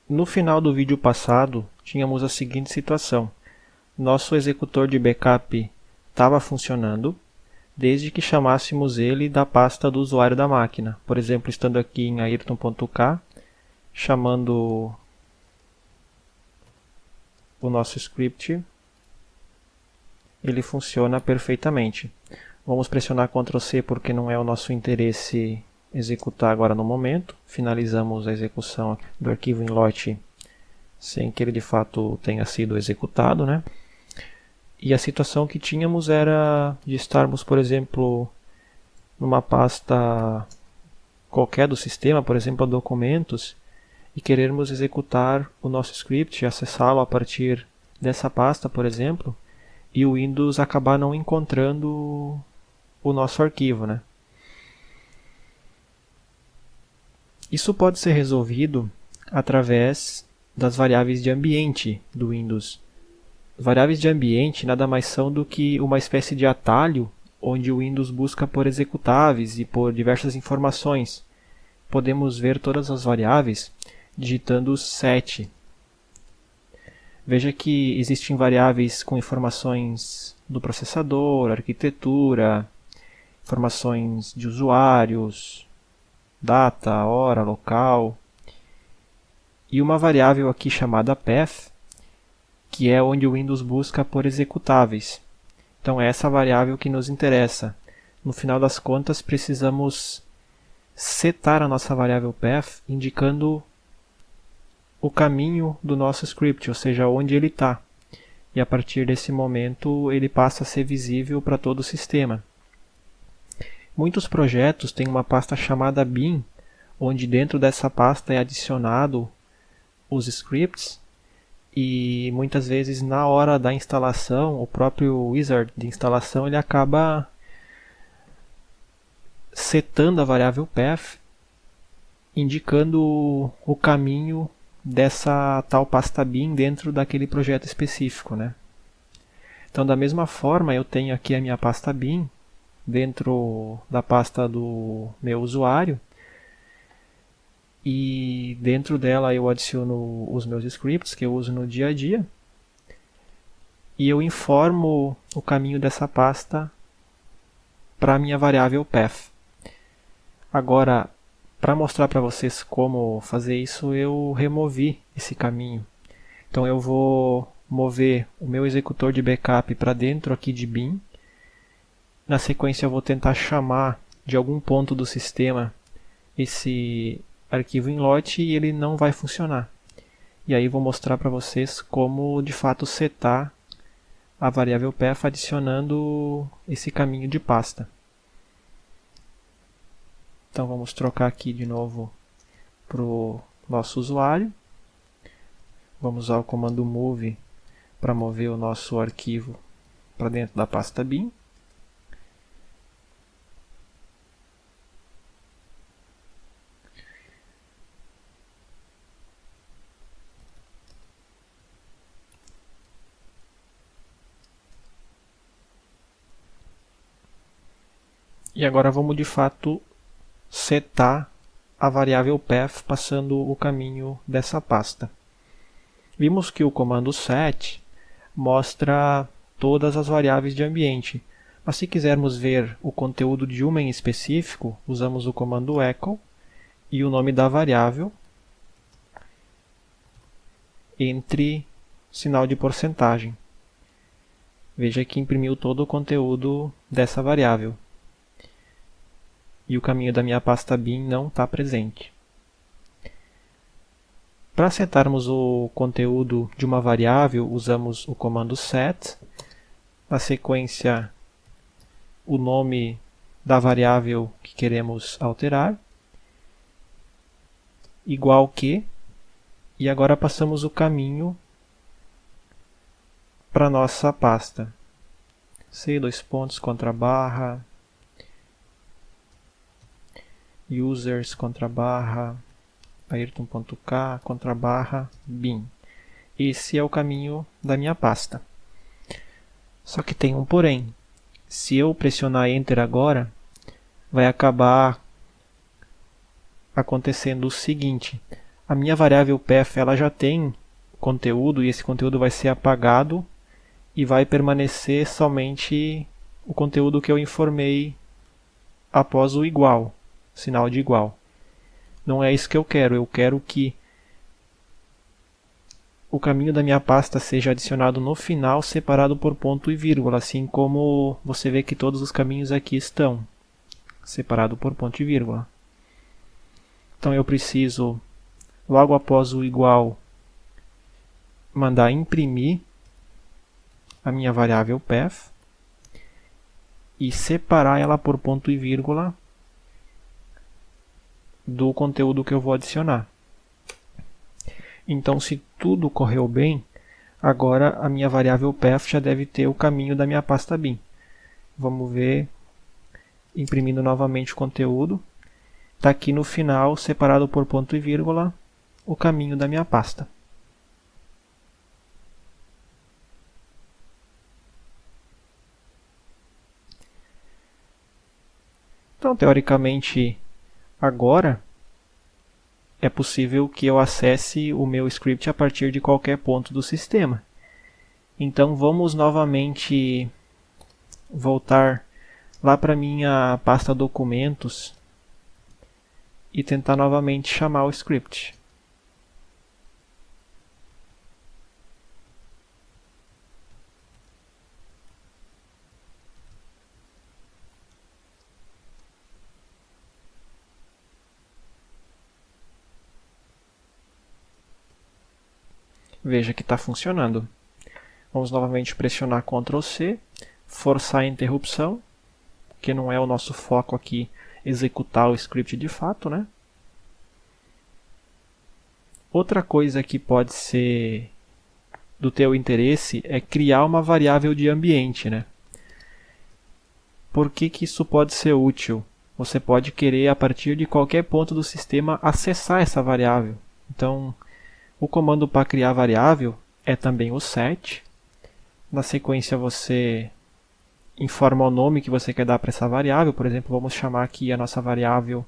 No final do vídeo passado, tínhamos a seguinte situação. Nosso executor de backup estava funcionando, desde que chamássemos ele da pasta do usuário da máquina. Por exemplo, estando aqui em ayrton.k, chamando o nosso script, ele funciona perfeitamente. Vamos pressionar Ctrl C porque não é o nosso interesse executar agora no momento. Finalizamos a execução do arquivo em lote sem que ele de fato tenha sido executado, né? E a situação que tínhamos era de estarmos, por exemplo, numa pasta qualquer do sistema, por exemplo, documentos, e querermos executar o nosso script, acessá-lo a partir dessa pasta, por exemplo, e o Windows acabar não encontrando o nosso arquivo, né? Isso pode ser resolvido através das variáveis de ambiente do Windows. Variáveis de ambiente nada mais são do que uma espécie de atalho onde o Windows busca por executáveis e por diversas informações. Podemos ver todas as variáveis digitando set. Veja que existem variáveis com informações do processador, arquitetura, informações de usuários, data, hora, local, e uma variável aqui chamada path, que é onde o Windows busca por executáveis. Então é essa variável que nos interessa. No final das contas, precisamos setar a nossa variável path, indicando o caminho do nosso script, ou seja, onde ele está. E a partir desse momento, ele passa a ser visível para todo o sistema. Muitos projetos têm uma pasta chamada bin, onde dentro dessa pasta é adicionado os scripts, e muitas vezes na hora da instalação, o próprio wizard de instalação ele acaba setando a variável path, indicando o caminho dessa tal pasta bin dentro daquele projeto específico, né? Então, da mesma forma, eu tenho aqui a minha pasta bin dentro da pasta do meu usuário, e dentro dela eu adiciono os meus scripts que eu uso no dia a dia, e eu informo o caminho dessa pasta para a minha variável path. Agora, para mostrar para vocês como fazer isso, eu removi esse caminho. Então eu vou mover o meu executor de backup para dentro aqui de bin. Na sequência eu vou tentar chamar de algum ponto do sistema esse arquivo em lote e ele não vai funcionar. E aí vou mostrar para vocês como de fato setar a variável path adicionando esse caminho de pasta. Então vamos trocar aqui de novo para o nosso usuário. Vamos usar o comando move para mover o nosso arquivo para dentro da pasta bin. E agora vamos de fato setar a variável path passando o caminho dessa pasta. Vimos que o comando set mostra todas as variáveis de ambiente, mas se quisermos ver o conteúdo de uma em específico, usamos o comando echo e o nome da variável entre sinal de porcentagem. Veja que imprimiu todo o conteúdo dessa variável. E o caminho da minha pasta bin não está presente. Para setarmos o conteúdo de uma variável, usamos o comando set, na sequência o nome da variável que queremos alterar, igual que, e agora passamos o caminho para a nossa pasta. C, _, users, ayrton.k, bin. Esse é o caminho da minha pasta. Só que tem um porém. Se eu pressionar Enter agora, vai acabar acontecendo o seguinte. a minha variável path ela já tem conteúdo e esse conteúdo vai ser apagado e vai permanecer somente o conteúdo que eu informei após o igual, sinal de igual. Não é isso que eu quero que o caminho da minha pasta seja adicionado no final, separado por ponto e vírgula, assim como você vê que todos os caminhos aqui estão, separado por ponto e vírgula. Então eu preciso, logo após o igual, mandar imprimir a minha variável path e separar ela por ponto e vírgula do conteúdo que eu vou adicionar. Então, se tudo correu bem, agora a minha variável path já deve ter o caminho da minha pasta bin. Vamos ver, imprimindo novamente o conteúdo. Está aqui no final, separado por ponto e vírgula, o caminho da minha pasta. Então, teoricamente, agora é possível que eu acesse o meu script a partir de qualquer ponto do sistema. Então vamos novamente voltar lá para minha pasta documentos e tentar novamente chamar o script. Veja que está funcionando. Vamos novamente pressionar Ctrl C, forçar a interrupção, que não é o nosso foco aqui executar o script de fato, né? Outra coisa que pode ser do teu interesse é criar uma variável de ambiente, né? Por que que isso pode ser útil? Você pode querer, a partir de qualquer ponto do sistema, acessar essa variável. Então, o comando para criar variável é também o set. Na sequência você informa o nome que você quer dar para essa variável. Por exemplo, vamos chamar aqui a nossa variável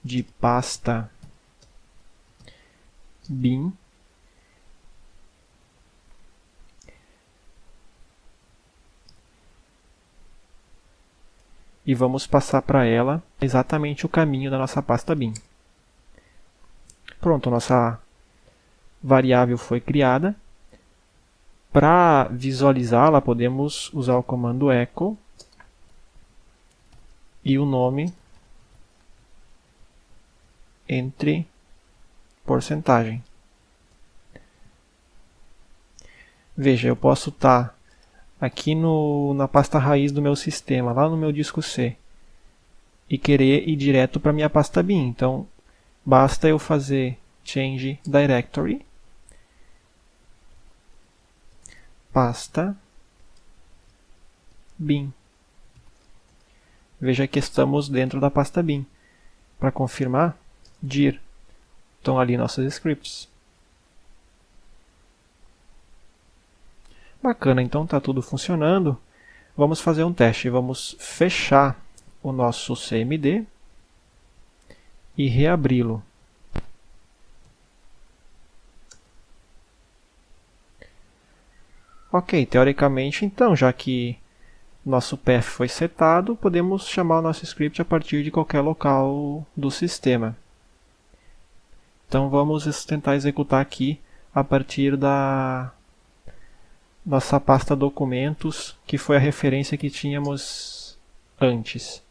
de pasta bin. E vamos passar para ela exatamente o caminho da nossa pasta bin. Pronto, nossa variável foi criada. Para visualizá-la, podemos usar o comando echo e o nome entre porcentagem. Veja, eu posso estar aqui na pasta raiz do meu sistema, lá no meu disco C, e querer ir direto para a minha pasta bin. Então, basta eu fazer change directory, pasta bin. Veja que estamos dentro da pasta bin. Para confirmar, dir. Estão ali nossos scripts. Bacana, então está tudo funcionando. Vamos fazer um teste. Vamos fechar o nosso CMD e reabri-lo. Ok, teoricamente, então, já que nosso path foi setado, podemos chamar o nosso script a partir de qualquer local do sistema. Então vamos tentar executar aqui a partir da nossa pasta documentos, que foi a referência que tínhamos antes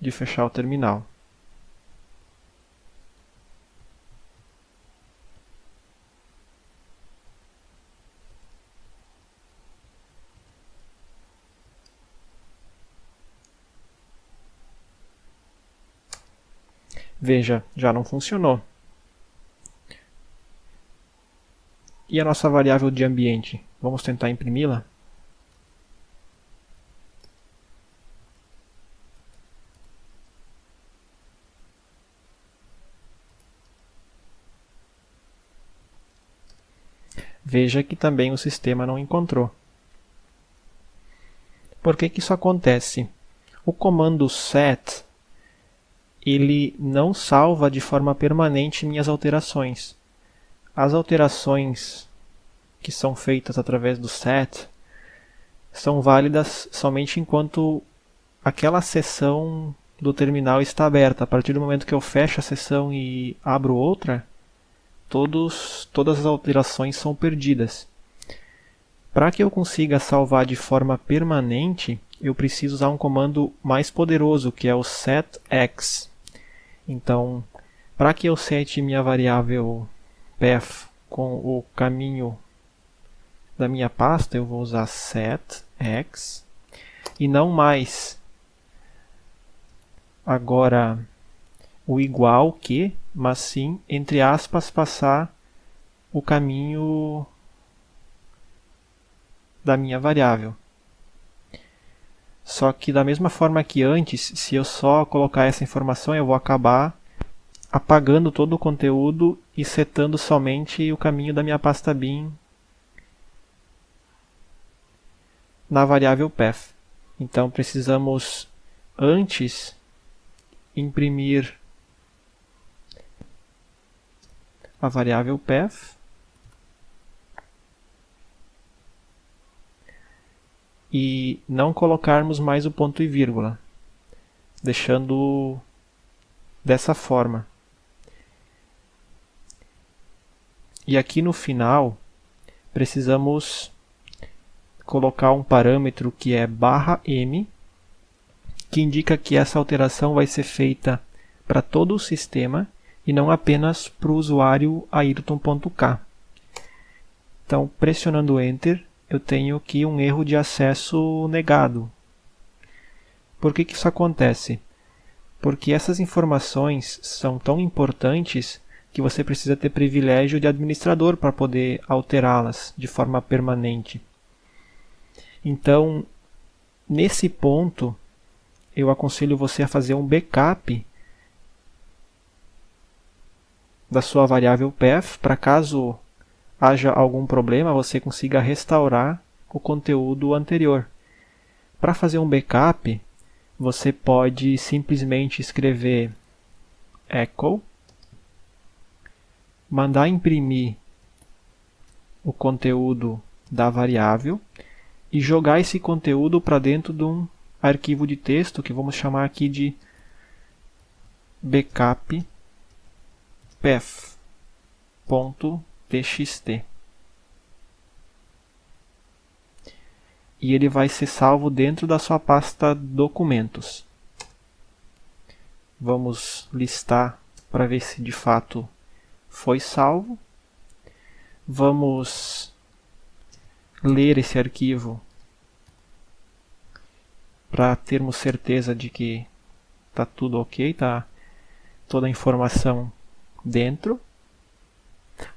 de fechar o terminal. Veja, já não funcionou. E a nossa variável de ambiente? Vamos tentar imprimi-la? Veja que também o sistema não encontrou. Por que que isso acontece? O comando set ele não salva de forma permanente minhas alterações. As alterações que são feitas através do set são válidas somente enquanto aquela seção do terminal está aberta. A partir do momento que eu fecho a seção e abro outra, todas as alterações são perdidas. Para que eu consiga salvar de forma permanente, eu preciso usar um comando mais poderoso, que é o setX. Então, para que eu sete minha variável path com o caminho da minha pasta, eu vou usar setX e não mais agora o igual que, mas sim, entre aspas, passar o caminho da minha variável. Só que da mesma forma que antes, se eu só colocar essa informação, eu vou acabar apagando todo o conteúdo e setando somente o caminho da minha pasta bin na variável path. Então precisamos antes imprimir a variável path e não colocarmos mais o ponto e vírgula, deixando dessa forma. E aqui no final precisamos colocar um parâmetro que é /m, que indica que essa alteração vai ser feita para todo o sistema e não apenas para o usuário ayrton.k. Então, pressionando Enter, eu tenho aqui um erro de acesso negado. Por que isso acontece? Porque essas informações são tão importantes que você precisa ter privilégio de administrador para poder alterá-las de forma permanente. Então, nesse ponto, eu aconselho você a fazer um backup da sua variável path, para caso haja algum problema, você consiga restaurar o conteúdo anterior. Para fazer um backup, você pode simplesmente escrever echo, mandar imprimir o conteúdo da variável e jogar esse conteúdo para dentro de um arquivo de texto que vamos chamar aqui de backup path.txt. E ele vai ser salvo dentro da sua pasta documentos. Vamos listar para ver se de fato foi salvo. Vamos ler esse arquivo para termos certeza de que está tudo ok, está toda a informação dentro.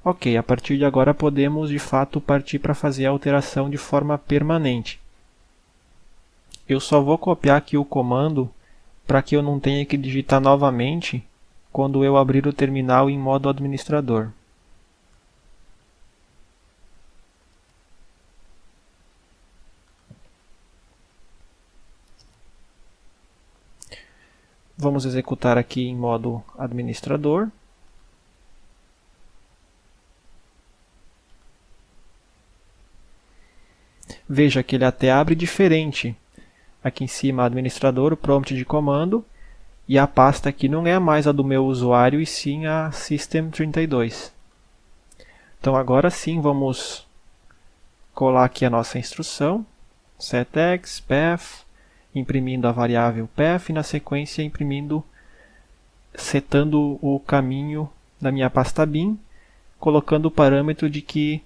Ok, a partir de agora podemos de fato partir para fazer a alteração de forma permanente. Eu só vou copiar aqui o comando para que eu não tenha que digitar novamente quando eu abrir o terminal em modo administrador. Vamos executar aqui em modo administrador. Veja que ele até abre diferente. Aqui em cima, administrador, o prompt de comando, e a pasta aqui não é mais a do meu usuário, e sim a system32. Então agora sim vamos colar aqui a nossa instrução, setX, path, imprimindo a variável path e na sequência setando o caminho da minha pasta bin, colocando o parâmetro de que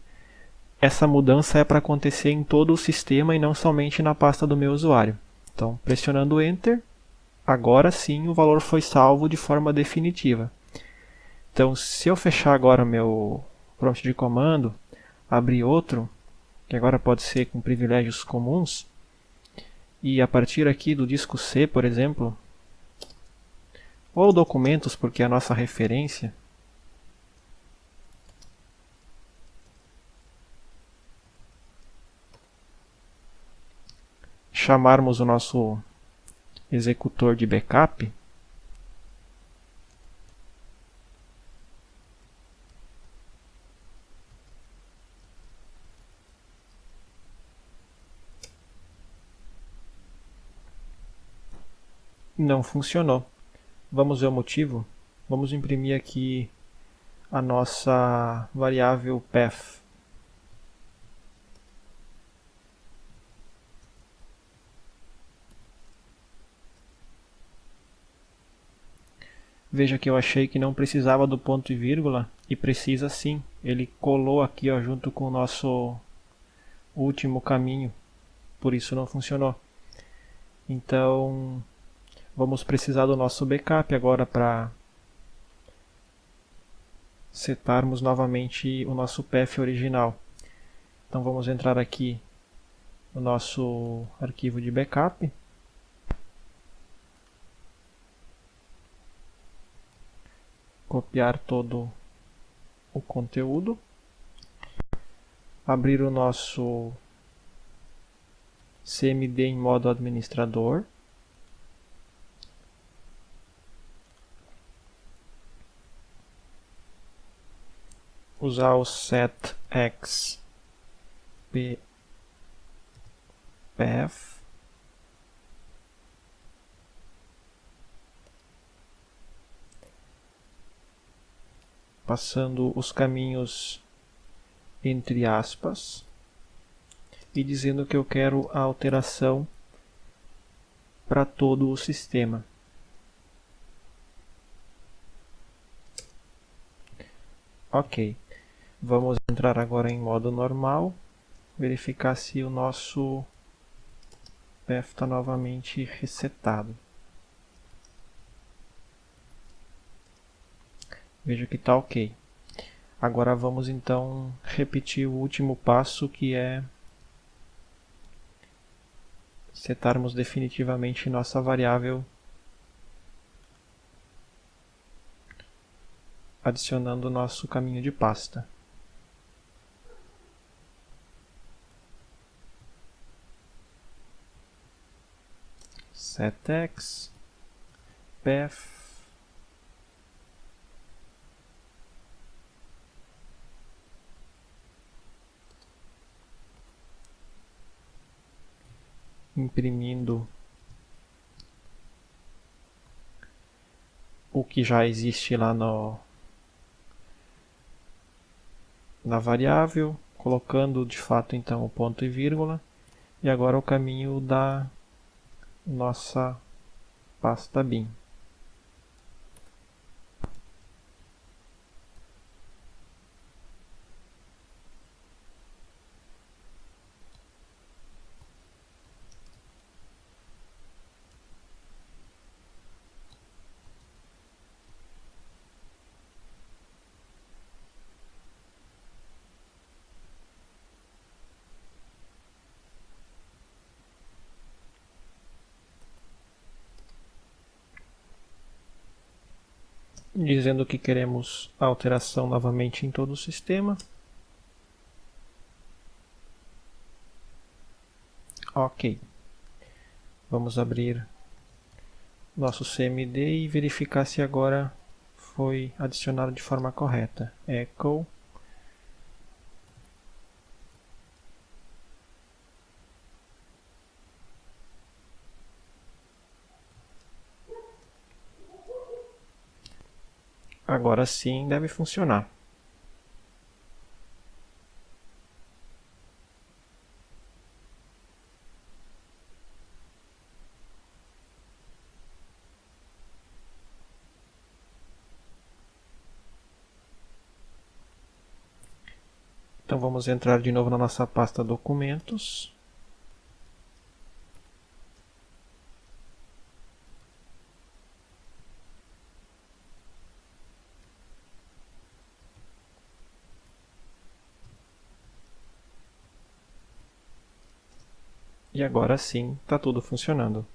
essa mudança é para acontecer em todo o sistema e não somente na pasta do meu usuário. Então, pressionando Enter, agora sim o valor foi salvo de forma definitiva. Então, se eu fechar agora o meu prompt de comando, abrir outro, que agora pode ser com privilégios comuns, e a partir aqui do disco C, por exemplo, ou documentos, porque é a nossa referência, chamarmos o nosso executor de backup, não funcionou. Vamos ver o motivo? Vamos imprimir aqui a nossa variável path. Veja que eu achei que não precisava do ponto e vírgula, e precisa sim. Ele colou aqui, ó, junto com o nosso último caminho, por isso não funcionou. Então, vamos precisar do nosso backup agora para setarmos novamente o nosso path original. Então vamos entrar aqui no nosso arquivo de backup. Copiar todo o conteúdo. Abrir o nosso CMD em modo administrador. Usar o setx path. Passando os caminhos entre aspas e dizendo que eu quero a alteração para todo o sistema. Ok, vamos entrar agora em modo normal, verificar se o nosso path está novamente resetado. Veja que está ok. Agora vamos então repetir o último passo, que é setarmos definitivamente nossa variável, adicionando o nosso caminho de pasta. Setx path. Imprimindo o que já existe lá na variável, colocando de fato então o ponto e vírgula, e agora o caminho da nossa pasta bin. Dizendo que queremos a alteração novamente em todo o sistema. Ok. Vamos abrir nosso CMD e verificar se agora foi adicionado de forma correta. Echo agora sim deve funcionar. Então vamos entrar de novo na nossa pasta documentos. E agora sim está tudo funcionando.